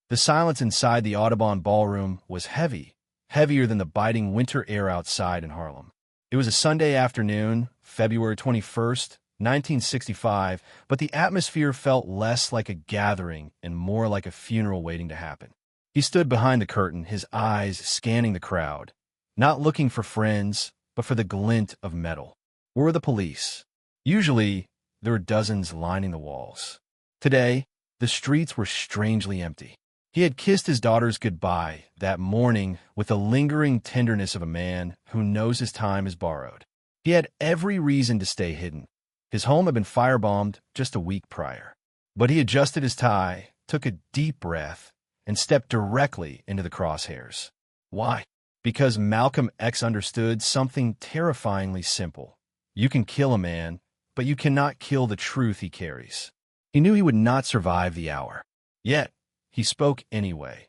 The silence inside the Audubon Ballroom was heavy, heavier than the biting winter air outside in Harlem. It was a Sunday afternoon, February 21st, 1965, but the atmosphere felt less like a gathering and more like a funeral waiting to happen. He stood behind the curtain, his eyes scanning the crowd, not looking for friends, but for the glint of metal. Where were the police? Usually, there were dozens lining the walls. Today, the streets were strangely empty. He had kissed his daughters goodbye that morning with the lingering tenderness of a man who knows his time is borrowed. He had every reason to stay hidden. His home had been firebombed just a week prior. But he adjusted his tie, took a deep breath, and stepped directly into the crosshairs. Why? Because Malcolm X understood something terrifyingly simple. You can kill a man, but you cannot kill the truth he carries. He knew he would not survive the hour. Yet, he spoke anyway.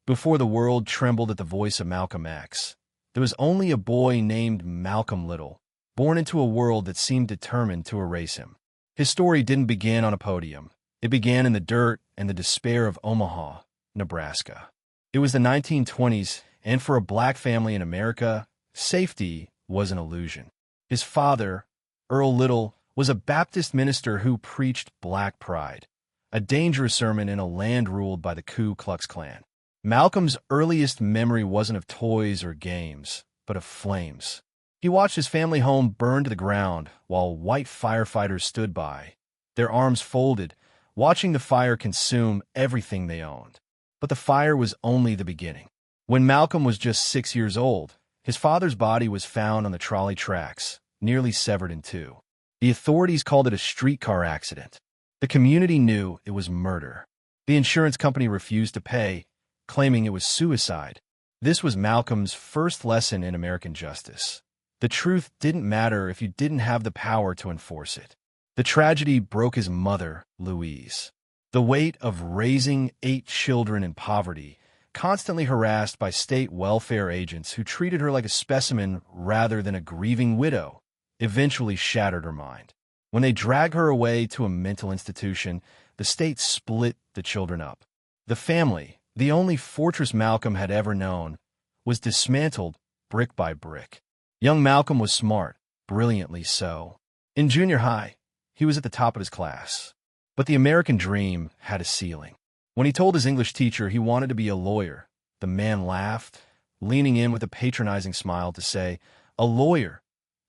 Before the world trembled at the voice of Malcolm X, there was only a boy named Malcolm Little, born into a world that seemed determined to erase him. His story didn't begin on a podium. It began in the dirt and the despair of Omaha, Nebraska. It was the 1920s, and for a black family in America, safety was an illusion. His father, Earl Little, was a Baptist minister who preached black pride, a dangerous sermon in a land ruled by the Ku Klux Klan. Malcolm's earliest memory wasn't of toys or games, but of flames. He watched his family home burn to the ground while white firefighters stood by, their arms folded, watching the fire consume everything they owned. But the fire was only the beginning. When Malcolm was just 6 years old, his father's body was found on the trolley tracks, nearly severed in two. The authorities called it a streetcar accident. The community knew it was murder. The insurance company refused to pay, claiming it was suicide. This was Malcolm's first lesson in American justice. The truth didn't matter if you didn't have the power to enforce it. The tragedy broke his mother, Louise. The weight of raising 8 children in poverty, constantly harassed by state welfare agents who treated her like a specimen rather than a grieving widow, eventually shattered her mind. When they dragged her away to a mental institution, the state split the children up. The family, the only fortress Malcolm had ever known, was dismantled brick by brick. Young Malcolm was smart, brilliantly so. In junior high, he was at the top of his class. But the American dream had a ceiling. When he told his English teacher he wanted to be a lawyer, the man laughed, leaning in with a patronizing smile to say, "A lawyer?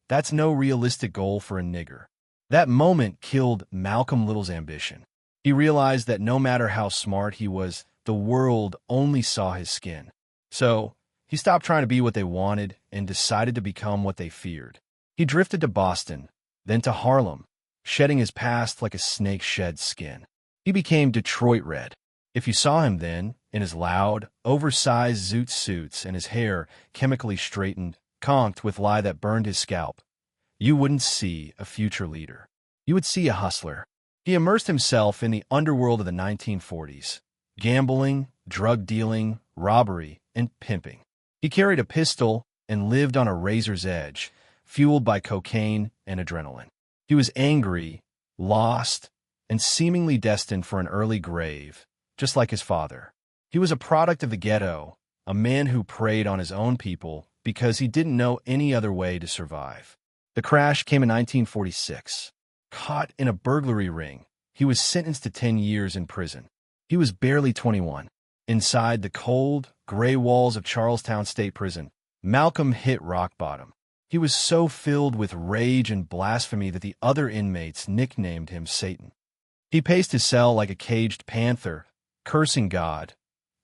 That's no realistic goal for a nigger." That moment killed Malcolm Little's ambition. He realized that no matter how smart he was, the world only saw his skin. So, he stopped trying to be what they wanted and decided to become what they feared. He drifted to Boston, then to Harlem, shedding his past like a snake sheds skin. He became Detroit Red. If you saw him then, in his loud, oversized zoot suits and his hair chemically straightened, conked with lye that burned his scalp, you wouldn't see a future leader. You would see a hustler. He immersed himself in the underworld of the 1940s, gambling, drug dealing, robbery, and pimping. He carried a pistol and lived on a razor's edge, fueled by cocaine and adrenaline. He was angry, lost, and seemingly destined for an early grave, just like his father. He was a product of the ghetto, a man who preyed on his own people because he didn't know any other way to survive. The crash came in 1946. Caught in a burglary ring, he was sentenced to 10 years in prison. He was barely 21. Inside the cold, gray walls of Charlestown State Prison, Malcolm hit rock bottom. He was so filled with rage and blasphemy that the other inmates nicknamed him Satan. He paced his cell like a caged panther, cursing God,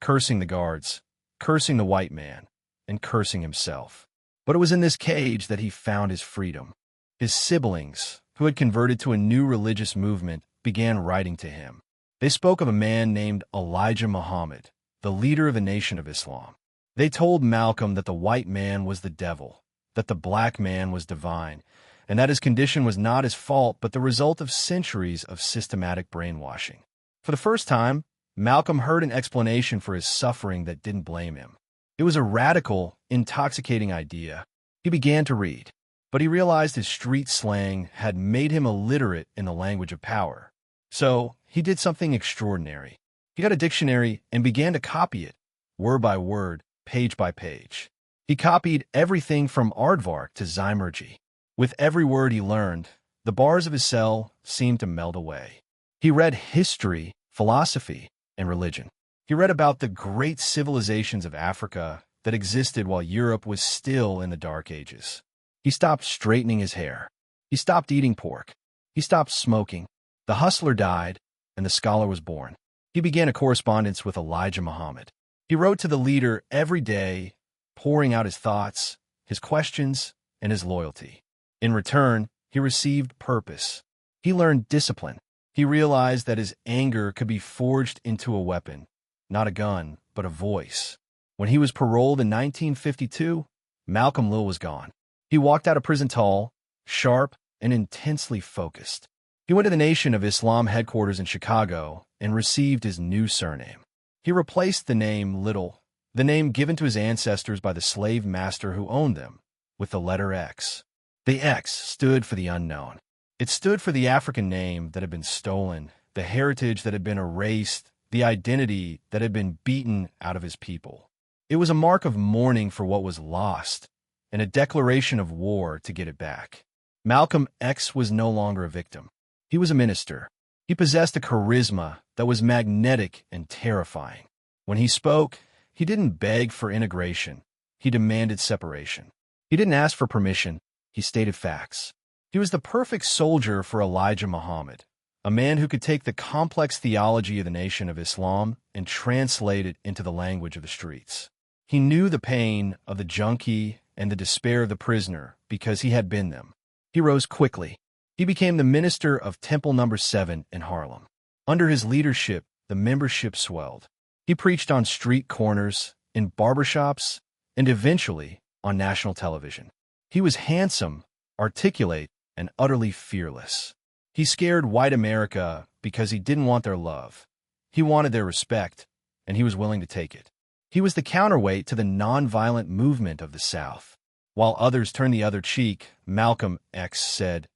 cursing the guards, cursing the white man, and cursing himself. But it was in this cage that he found his freedom. His siblings, who had converted to a new religious movement, began writing to him. They spoke of a man named Elijah Muhammad, the leader of the Nation of Islam. They told Malcolm that the white man was the devil, that the black man was divine, and that his condition was not his fault but the result of centuries of systematic brainwashing. For the first time, Malcolm heard an explanation for his suffering that didn't blame him. It was a radical, intoxicating idea. He began to read, but he realized his street slang had made him illiterate in the language of power. So, he did something extraordinary. He got a dictionary and began to copy it, word by word, page by page. He copied everything from aardvark to Zymurgy. With every word he learned, the bars of his cell seemed to melt away. He read history, philosophy, and religion. He read about the great civilizations of Africa that existed while Europe was still in the Dark Ages. He stopped straightening his hair. He stopped eating pork. He stopped smoking. The hustler died, and the scholar was born. He began a correspondence with Elijah Muhammad. He wrote to the leader every day, pouring out his thoughts, his questions, and his loyalty. In return, he received purpose. He learned discipline. He realized that his anger could be forged into a weapon, not a gun, but a voice. When he was paroled in 1952, Malcolm Lill was gone. He walked out of prison tall, sharp, and intensely focused. He went to the Nation of Islam headquarters in Chicago and received his new surname. He replaced the name Little, the name given to his ancestors by the slave master who owned them, with the letter X. The X stood for the unknown. It stood for the African name that had been stolen, the heritage that had been erased, the identity that had been beaten out of his people. It was a mark of mourning for what was lost, and a declaration of war to get it back. Malcolm X was no longer a victim. He was a minister. He possessed a charisma that was magnetic and terrifying. When he spoke, he didn't beg for integration. He demanded separation. He didn't ask for permission. He stated facts. He was the perfect soldier for Elijah Muhammad, a man who could take the complex theology of the Nation of Islam and translate it into the language of the streets. He knew the pain of the junkie and the despair of the prisoner because he had been them. He rose quickly. He became the minister of Temple No. 7 in Harlem. Under his leadership, the membership swelled. He preached on street corners, in barbershops, and eventually on national television. He was handsome, articulate, and utterly fearless. He scared white America because he didn't want their love. He wanted their respect, and he was willing to take it. He was the counterweight to the nonviolent movement of the South. While others turned the other cheek, Malcolm X said,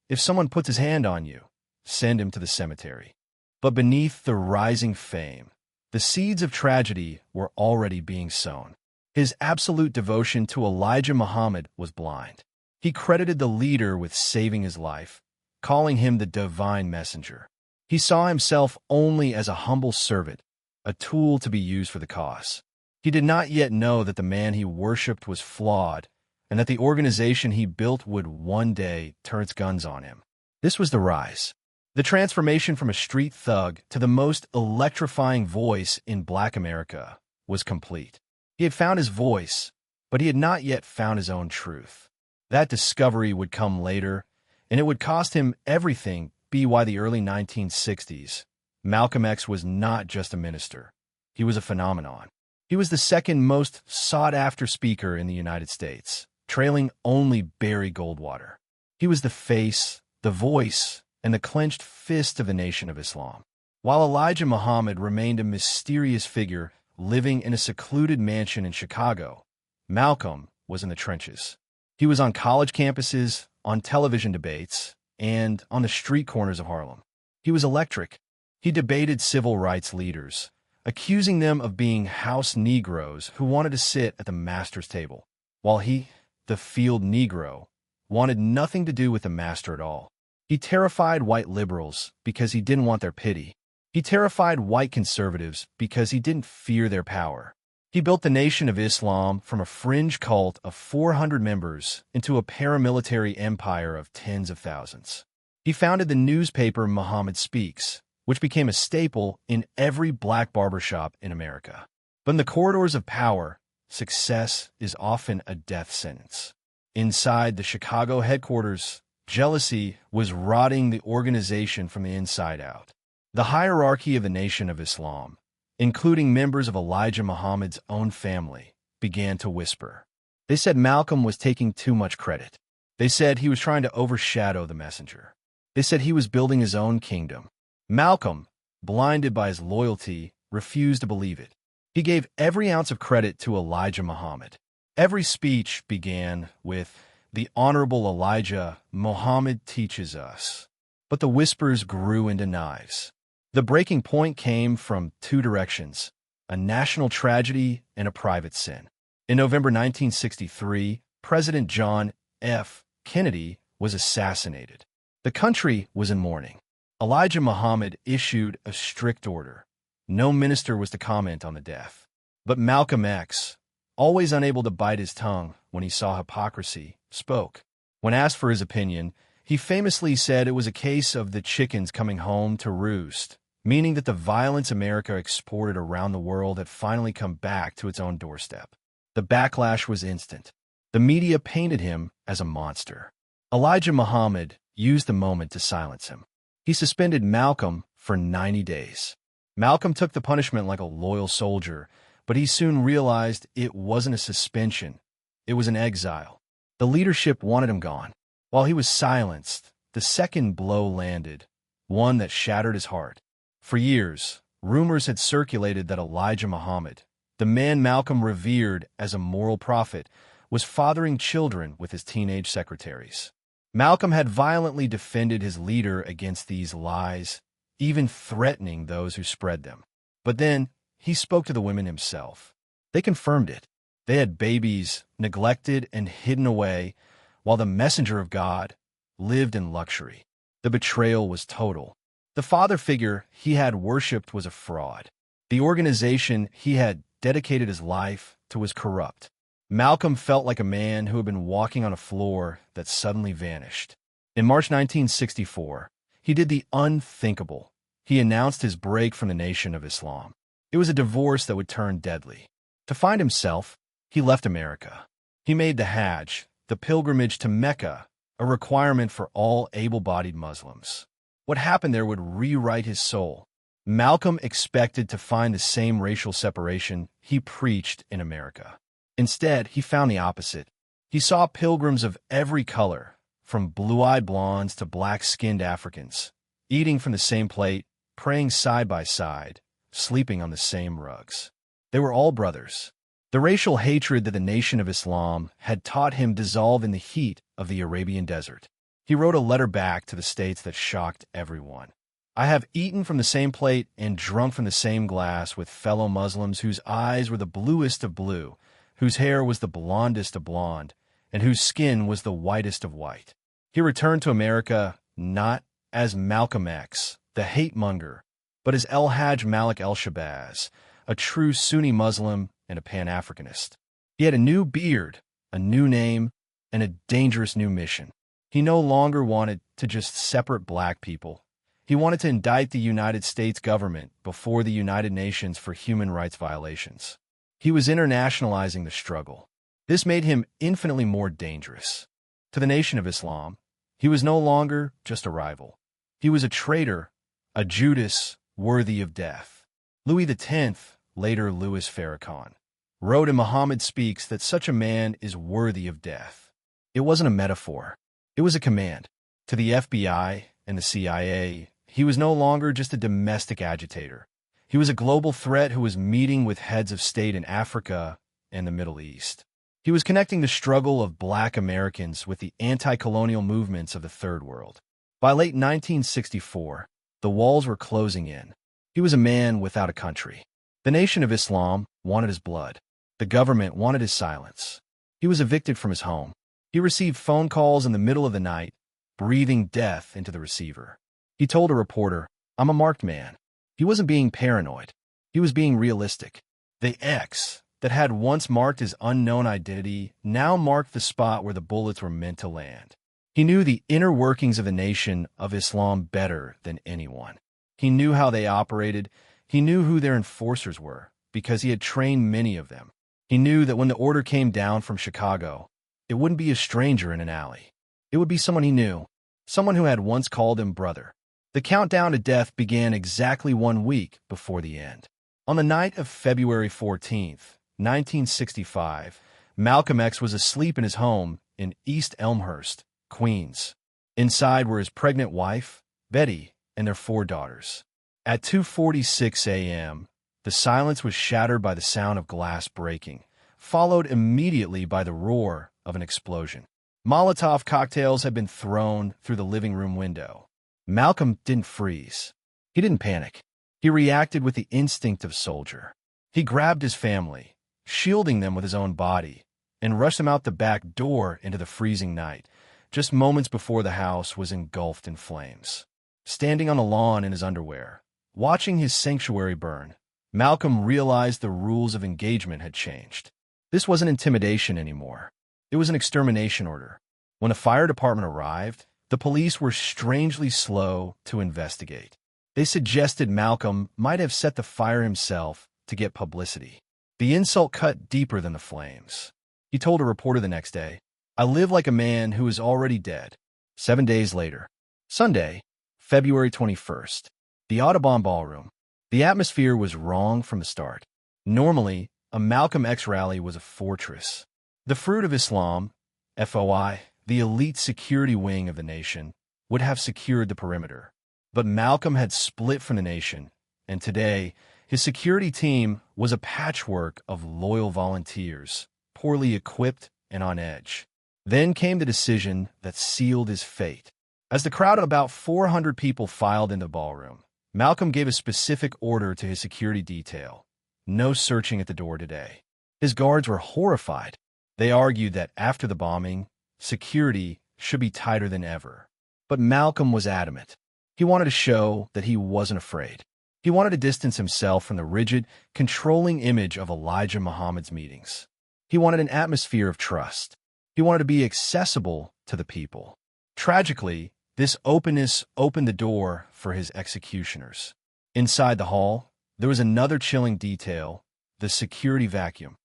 "If someone puts his hand on you, send him to the cemetery." But beneath the rising fame, the seeds of tragedy were already being sown. His absolute devotion to Elijah Muhammad was blind. He credited the leader with saving his life, calling him the divine messenger. He saw himself only as a humble servant, a tool to be used for the cause. He did not yet know that the man he worshipped was flawed, and that the organization he built would one day turn its guns on him. This was the rise. The transformation from a street thug to the most electrifying voice in Black America was complete. He had found his voice, but he had not yet found his own truth. That discovery would come later, and it would cost him everything. By the early 1960s, Malcolm X was not just a minister. He was a phenomenon. He was the second most sought-after speaker in the United States, trailing only Barry Goldwater. He was the face, the voice, and the clenched fist of the Nation of Islam. While Elijah Muhammad remained a mysterious figure living in a secluded mansion in Chicago, Malcolm was in the trenches. He was on college campuses, on television debates, and on the street corners of Harlem. He was electric. He debated civil rights leaders, accusing them of being house Negroes who wanted to sit at the master's table, while he, the field Negro, wanted nothing to do with the master at all. He terrified white liberals because he didn't want their pity. He terrified white conservatives because he didn't fear their power. He built the Nation of Islam from a fringe cult of 400 members into a paramilitary empire of tens of thousands. He founded the newspaper Muhammad Speaks, which became a staple in every black barbershop in America. But in the corridors of power, success is often a death sentence. Inside the Chicago headquarters, jealousy was rotting the organization from the inside out. The hierarchy of the Nation of Islam, including members of Elijah Muhammad's own family, began to whisper. They said Malcolm was taking too much credit. They said he was trying to overshadow the messenger. They said he was building his own kingdom. Malcolm, blinded by his loyalty, refused to believe it. He gave every ounce of credit to Elijah Muhammad. Every speech began with, "The Honorable Elijah Muhammad teaches us." But the whispers grew into knives. The breaking point came from two directions: a national tragedy and a private sin. In November 1963, President John F. Kennedy was assassinated. The country was in mourning. Elijah Muhammad issued a strict order. No minister was to comment on the death. But Malcolm X, always unable to bite his tongue when he saw hypocrisy, spoke. When asked for his opinion, he famously said it was a case of the chickens coming home to roost, meaning that the violence America exported around the world had finally come back to its own doorstep. The backlash was instant. The media painted him as a monster. Elijah Muhammad used the moment to silence him. He suspended Malcolm for 90 days. Malcolm took the punishment like a loyal soldier, but he soon realized it wasn't a suspension. It was an exile. The leadership wanted him gone. While he was silenced, the second blow landed, one that shattered his heart. For years, rumors had circulated that Elijah Muhammad, the man Malcolm revered as a moral prophet, was fathering children with his teenage secretaries. Malcolm had violently defended his leader against these lies, even threatening those who spread them. But then, he spoke to the women himself. They confirmed it. They had babies neglected and hidden away, while the messenger of God lived in luxury. The betrayal was total. The father figure he had worshipped was a fraud. The organization he had dedicated his life to was corrupt. Malcolm felt like a man who had been walking on a floor that suddenly vanished. In March 1964, he did the unthinkable. He announced his break from the Nation of Islam. It was a divorce that would turn deadly. To find himself, he left America. He made the Hajj, the pilgrimage to Mecca, a requirement for all able-bodied Muslims. What happened there would rewrite his soul. Malcolm expected to find the same racial separation he preached in America. Instead, he found the opposite. He saw pilgrims of every color, from blue-eyed blondes to black-skinned Africans, eating from the same plate, praying side by side, sleeping on the same rugs. They were all brothers. The racial hatred that the Nation of Islam had taught him dissolved in the heat of the Arabian desert. He wrote a letter back to the states that shocked everyone. I have eaten from the same plate and drunk from the same glass with fellow Muslims whose eyes were the bluest of blue, whose hair was the blondest of blonde, and whose skin was the whitest of white. He returned to America not as Malcolm X, the hate-monger, but as Hajj Malik El Shabazz, a true Sunni Muslim and a Pan-Africanist. He had a new beard, a new name, and a dangerous new mission. He no longer wanted to just separate black people. He wanted to indict the United States government before the United Nations for human rights violations. He was internationalizing the struggle. This made him infinitely more dangerous. To the Nation of Islam, he was no longer just a rival. He was a traitor, a Judas worthy of death. Louis X, later Louis Farrakhan, wrote in Muhammad Speaks that such a man is worthy of death. It wasn't a metaphor. It was a command. To the FBI and the CIA, he was no longer just a domestic agitator. He was a global threat who was meeting with heads of state in Africa and the Middle East. He was connecting the struggle of black Americans with the anti-colonial movements of the Third World. By late 1964, the walls were closing in. He was a man without a country. The Nation of Islam wanted his blood. The government wanted his silence. He was evicted from his home. He received phone calls in the middle of the night, breathing death into the receiver. He told a reporter, "I'm a marked man." He wasn't being paranoid. He was being realistic. The X that had once marked his unknown identity now marked the spot where the bullets were meant to land. He knew the inner workings of the Nation of Islam better than anyone. He knew how they operated. He knew who their enforcers were, because he had trained many of them. He knew that when the order came down from Chicago, it wouldn't be a stranger in an alley. It would be someone he knew, someone who had once called him brother. The countdown to death began exactly 1 week before the end. On the night of February 14th, 1965, Malcolm X was asleep in his home in East Elmhurst, Queens. Inside were his pregnant wife, Betty, and their 4 daughters. At 2:46 a.m., the silence was shattered by the sound of glass breaking, followed immediately by the roar of an explosion. Molotov cocktails had been thrown through the living room window. Malcolm didn't freeze. He didn't panic. He reacted with the instinct of soldier. He grabbed his family, shielding them with his own body, and rushed them out the back door into the freezing night, just moments before the house was engulfed in flames. Standing on the lawn in his underwear, watching his sanctuary burn, Malcolm realized the rules of engagement had changed. This wasn't intimidation anymore. It was an extermination order. When the fire department arrived, the police were strangely slow to investigate. They suggested Malcolm might have set the fire himself to get publicity. The insult cut deeper than the flames. He told a reporter the next day, "I live like a man who is already dead." 7 days later, Sunday, February 21st, the Audubon Ballroom. The atmosphere was wrong from the start. Normally, a Malcolm X rally was a fortress. The fruit of Islam, FOI, the elite security wing of the nation, would have secured the perimeter. But Malcolm had split from the nation, and today, his security team was a patchwork of loyal volunteers, poorly equipped and on edge. Then came the decision that sealed his fate. As the crowd of about 400 people filed into the ballroom, Malcolm gave a specific order to his security detail: no searching at the door today. His guards were horrified. They argued that after the bombing, security should be tighter than ever. But Malcolm was adamant. He wanted to show that he wasn't afraid. He wanted to distance himself from the rigid, controlling image of Elijah Muhammad's meetings. He wanted an atmosphere of trust. He wanted to be accessible to the people. Tragically, this openness opened the door for his executioners. Inside the hall, there was another chilling detail: the security vacuum.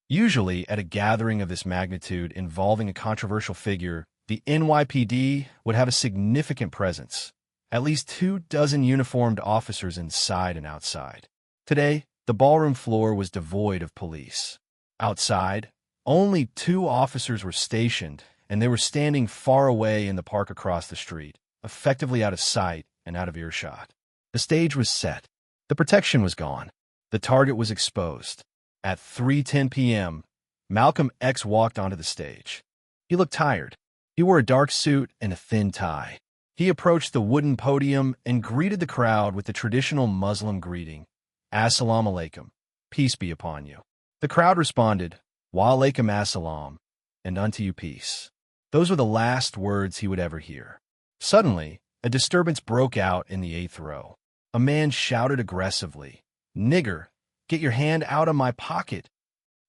Usually, at a gathering of this magnitude involving a controversial figure, the NYPD would have a significant presence. At least 24 uniformed officers inside and outside. Today, the ballroom floor was devoid of police. Outside, only 2 officers were stationed, and they were standing far away in the park across the street, effectively out of sight and out of earshot. The stage was set. The protection was gone. The target was exposed. At 3:10 p.m., Malcolm X walked onto the stage. He looked tired. He wore a dark suit and a thin tie. He approached the wooden podium and greeted the crowd with the traditional Muslim greeting, "Assalamu alaikum," peace be upon you. The crowd responded, "Wa alaikum assalam," and "unto you peace." Those were the last words he would ever hear. Suddenly, a disturbance broke out in the 8th row. A man shouted aggressively, "Nigger, get your hand out of my pocket."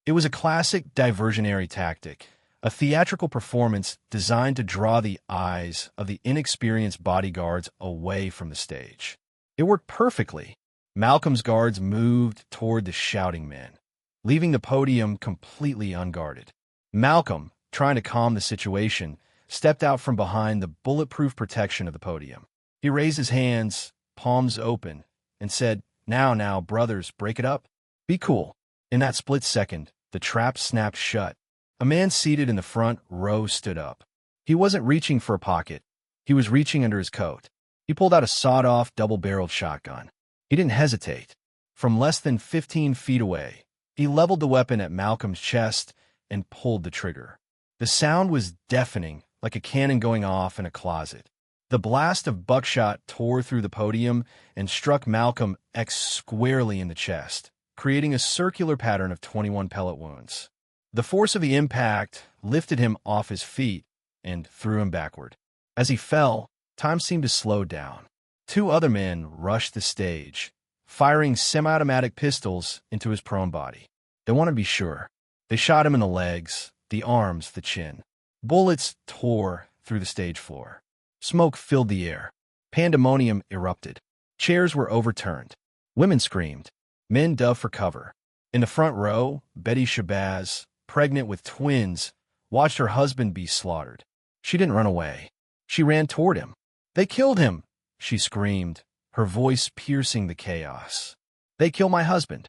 It was a classic diversionary tactic, a theatrical performance designed to draw the eyes of the inexperienced bodyguards away from the stage. It worked perfectly. Malcolm's guards moved toward the shouting men, leaving the podium completely unguarded. Malcolm, trying to calm the situation, stepped out from behind the bulletproof protection of the podium. He raised his hands, palms open, and said, Now, brothers, break it up. Be cool." In that split second, the trap snapped shut. A man seated in the front row stood up. He wasn't reaching for a pocket. He was reaching under his coat. He pulled out a sawed-off, double-barreled shotgun. He didn't hesitate. From less than 15 feet away, he leveled the weapon at Malcolm's chest and pulled the trigger. The sound was deafening, like a cannon going off in a closet. The blast of buckshot tore through the podium and struck Malcolm X squarely in the chest, creating a circular pattern of 21 pellet wounds. The force of the impact lifted him off his feet and threw him backward. As he fell, time seemed to slow down. 2 other men rushed the stage, firing semi-automatic pistols into his prone body. They wanted to be sure. They shot him in the legs, the arms, the chin. Bullets tore through the stage floor. Smoke filled the air. Pandemonium erupted. Chairs were overturned. Women screamed. Men dove for cover. In the front row, Betty Shabazz, pregnant with twins, watched her husband be slaughtered. She didn't run away. She ran toward him. "They killed him," she screamed, her voice piercing the chaos. "They killed my husband."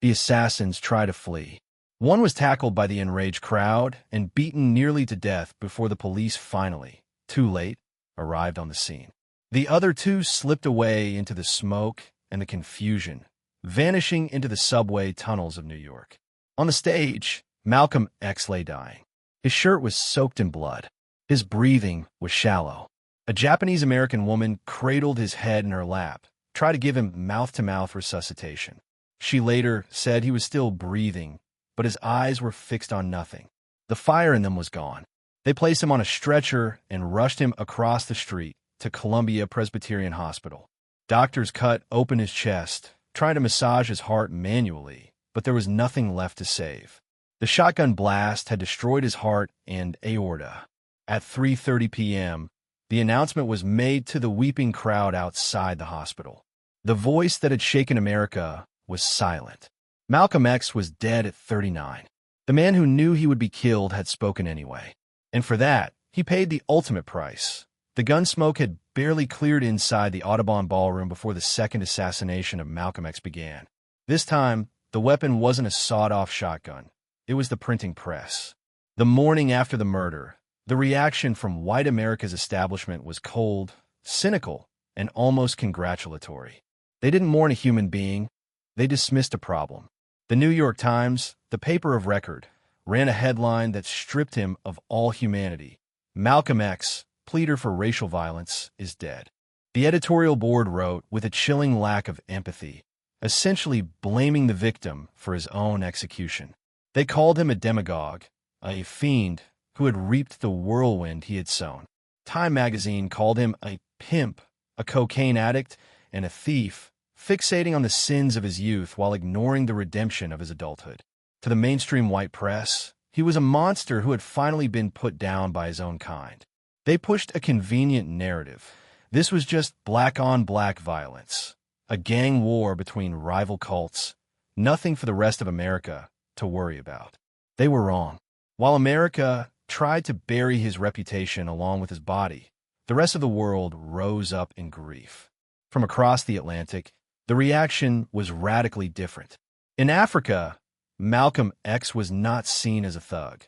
The assassins tried to flee. One was tackled by the enraged crowd and beaten nearly to death before the police finally, too late, arrived on the scene. The other 2 slipped away into the smoke and the confusion, vanishing into the subway tunnels of New York. On the stage, Malcolm X lay dying. His shirt was soaked in blood. His breathing was shallow. A Japanese-American woman cradled his head in her lap, tried to give him mouth-to-mouth resuscitation. She later said he was still breathing, but his eyes were fixed on nothing. The fire in them was gone. They placed him on a stretcher and rushed him across the street to Columbia Presbyterian Hospital. Doctors cut open his chest, trying to massage his heart manually, but there was nothing left to save. The shotgun blast had destroyed his heart and aorta. At 3:30 p.m., the announcement was made to the weeping crowd outside the hospital. The voice that had shaken America was silent. Malcolm X was dead at 39. The man who knew he would be killed had spoken anyway. And for that, he paid the ultimate price. The gun smoke had barely cleared inside the Audubon Ballroom before the second assassination of Malcolm X began. This time, the weapon wasn't a sawed-off shotgun. It was the printing press. The morning after the murder, the reaction from white America's establishment was cold, cynical, and almost congratulatory. They didn't mourn a human being. They dismissed a problem. The New York Times, the paper of record, ran a headline that stripped him of all humanity. Malcolm X, pleader for racial violence, is dead. The editorial board wrote with a chilling lack of empathy, essentially blaming the victim for his own execution. They called him a demagogue, a fiend who had reaped the whirlwind he had sown. Time magazine called him a pimp, a cocaine addict, and a thief, fixating on the sins of his youth while ignoring the redemption of his adulthood. To the mainstream white press, he was a monster who had finally been put down by his own kind. They pushed a convenient narrative. This was just black-on-black violence, a gang war between rival cults, nothing for the rest of America to worry about. They were wrong. While America tried to bury his reputation along with his body, the rest of the world rose up in grief. From across the Atlantic, the reaction was radically different. In Africa, Malcolm X was not seen as a thug.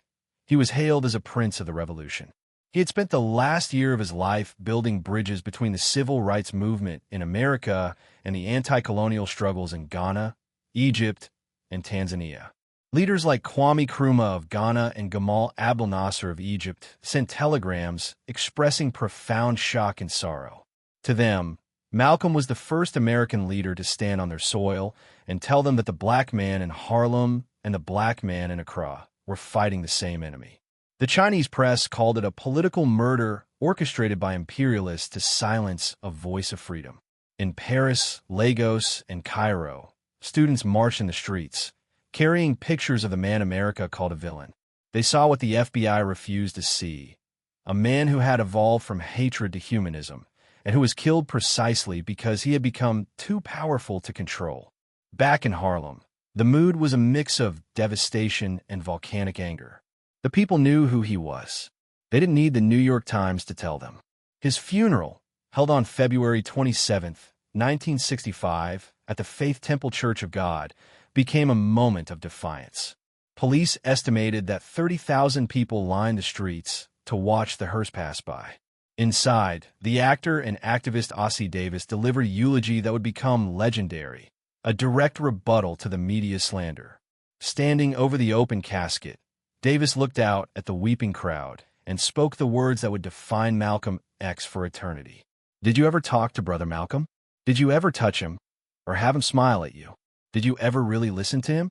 He was hailed as a prince of the revolution. He had spent the last year of his life building bridges between the civil rights movement in America and the anti-colonial struggles in Ghana, Egypt, and Tanzania. Leaders like Kwame Nkrumah of Ghana and Gamal Abdel Nasser of Egypt sent telegrams expressing profound shock and sorrow. To them, Malcolm was the first American leader to stand on their soil and tell them that the black man in Harlem and the black man in Accra were fighting the same enemy. The Chinese press called it a political murder orchestrated by imperialists to silence a voice of freedom. In Paris, Lagos, and Cairo, students marched in the streets, carrying pictures of the man America called a villain. They saw what the FBI refused to see, a man who had evolved from hatred to humanism, and who was killed precisely because he had become too powerful to control. Back in Harlem, the mood was a mix of devastation and volcanic anger. The people knew who he was. They didn't need the New York Times to tell them. His funeral, held on February 27, 1965, at the Faith Temple Church of God, became a moment of defiance. Police estimated that 30,000 people lined the streets to watch the hearse pass by. Inside, the actor and activist Ossie Davis delivered a eulogy that would become legendary, a direct rebuttal to the media slander. Standing over the open casket, Davis looked out at the weeping crowd and spoke the words that would define Malcolm X for eternity. Did you ever talk to Brother Malcolm? Did you ever touch him or have him smile at you? Did you ever really listen to him?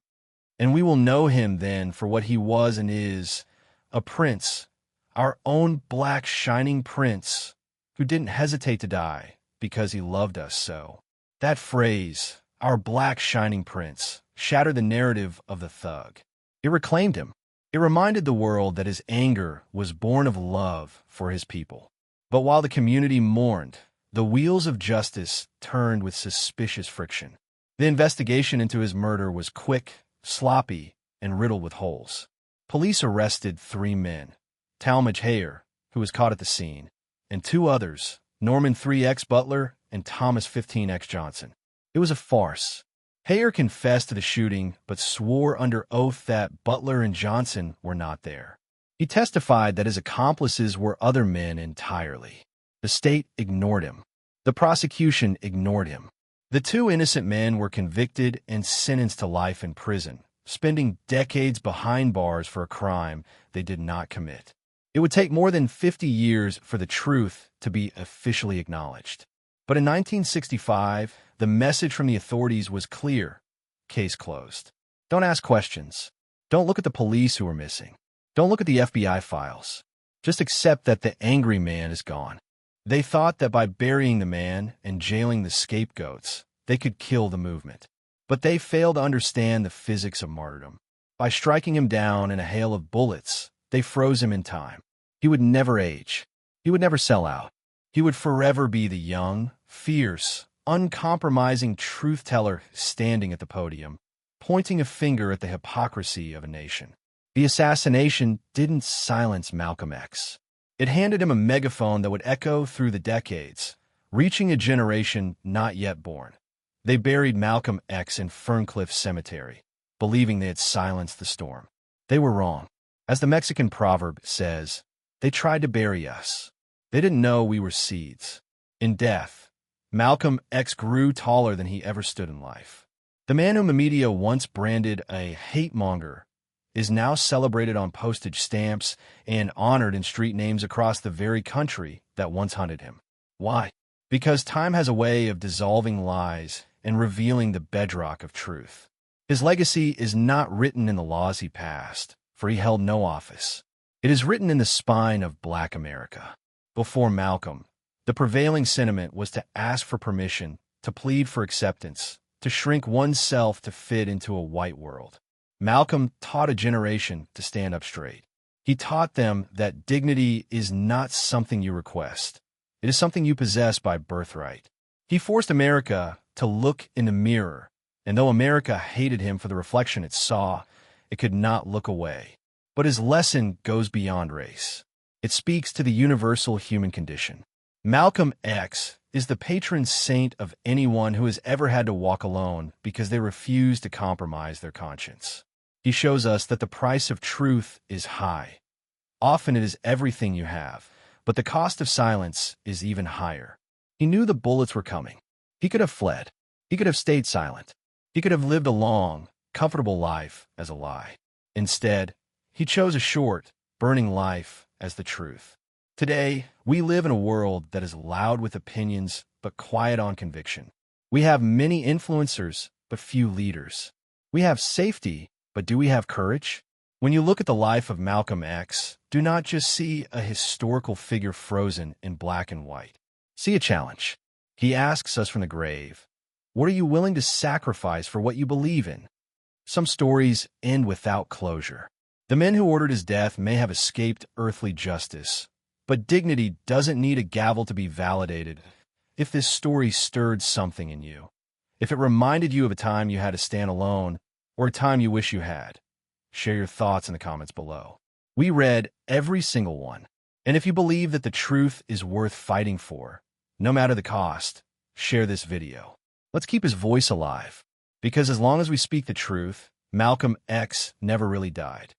And we will know him then for what he was and is, a prince, our own black shining prince who didn't hesitate to die because he loved us so. That phrase, our black shining prince, shattered the narrative of the thug. It reclaimed him. It reminded the world that his anger was born of love for his people. But while the community mourned, the wheels of justice turned with suspicious friction. The investigation into his murder was quick, sloppy, and riddled with holes. Police arrested 3 men, Talmadge Hayer, who was caught at the scene, and 2 others, Norman 3X Butler and Thomas 15X Johnson. It was a farce. Hayer confessed to the shooting, but swore under oath that Butler and Johnson were not there. He testified that his accomplices were other men entirely. The state ignored him. The prosecution ignored him. The 2 innocent men were convicted and sentenced to life in prison, spending decades behind bars for a crime they did not commit. It would take more than 50 years for the truth to be officially acknowledged. But in 1965, the message from the authorities was clear. Case closed. Don't ask questions. Don't look at the police who are missing. Don't look at the FBI files. Just accept that the angry man is gone. They thought that by burying the man and jailing the scapegoats, they could kill the movement. But they failed to understand the physics of martyrdom. By striking him down in a hail of bullets, they froze him in time. He would never age. He would never sell out. He would forever be the young, fierce, uncompromising truth-teller standing at the podium, pointing a finger at the hypocrisy of a nation. The assassination didn't silence Malcolm X. It handed him a megaphone that would echo through the decades, reaching a generation not yet born. They buried Malcolm X in Ferncliff Cemetery, believing they had silenced the storm. They were wrong. As the Mexican proverb says, they tried to bury us. They didn't know we were seeds. In death, Malcolm X grew taller than he ever stood in life. The man whom the media once branded a hate-monger is now celebrated on postage stamps and honored in street names across the very country that once hunted him. Why? Because time has a way of dissolving lies and revealing the bedrock of truth. His legacy is not written in the laws he passed, for he held no office. It is written in the spine of Black America. Before Malcolm, the prevailing sentiment was to ask for permission, to plead for acceptance, to shrink oneself to fit into a white world. Malcolm taught a generation to stand up straight. He taught them that dignity is not something you request. It is something you possess by birthright. He forced America to look in the mirror, and though America hated him for the reflection it saw, it could not look away. But his lesson goes beyond race. It speaks to the universal human condition. Malcolm X is the patron saint of anyone who has ever had to walk alone because they refuse to compromise their conscience. He shows us that the price of truth is high. Often it is everything you have, but the cost of silence is even higher. He knew the bullets were coming. He could have fled. He could have stayed silent. He could have lived a long, comfortable life as a lie. Instead, he chose a short, burning life as the truth. Today, we live in a world that is loud with opinions but quiet on conviction. We have many influencers but few leaders. We have safety, but do we have courage? When you look at the life of Malcolm X, do not just see a historical figure frozen in black and white. See a challenge. He asks us from the grave, what are you willing to sacrifice for what you believe in? Some stories end without closure. The men who ordered his death may have escaped earthly justice, but dignity doesn't need a gavel to be validated. If this story stirred something in you, if it reminded you of a time you had to stand alone, or a time you wish you had, share your thoughts in the comments below. We read every single one, and if you believe that the truth is worth fighting for, no matter the cost, share this video. Let's keep his voice alive, because as long as we speak the truth, Malcolm X never really died.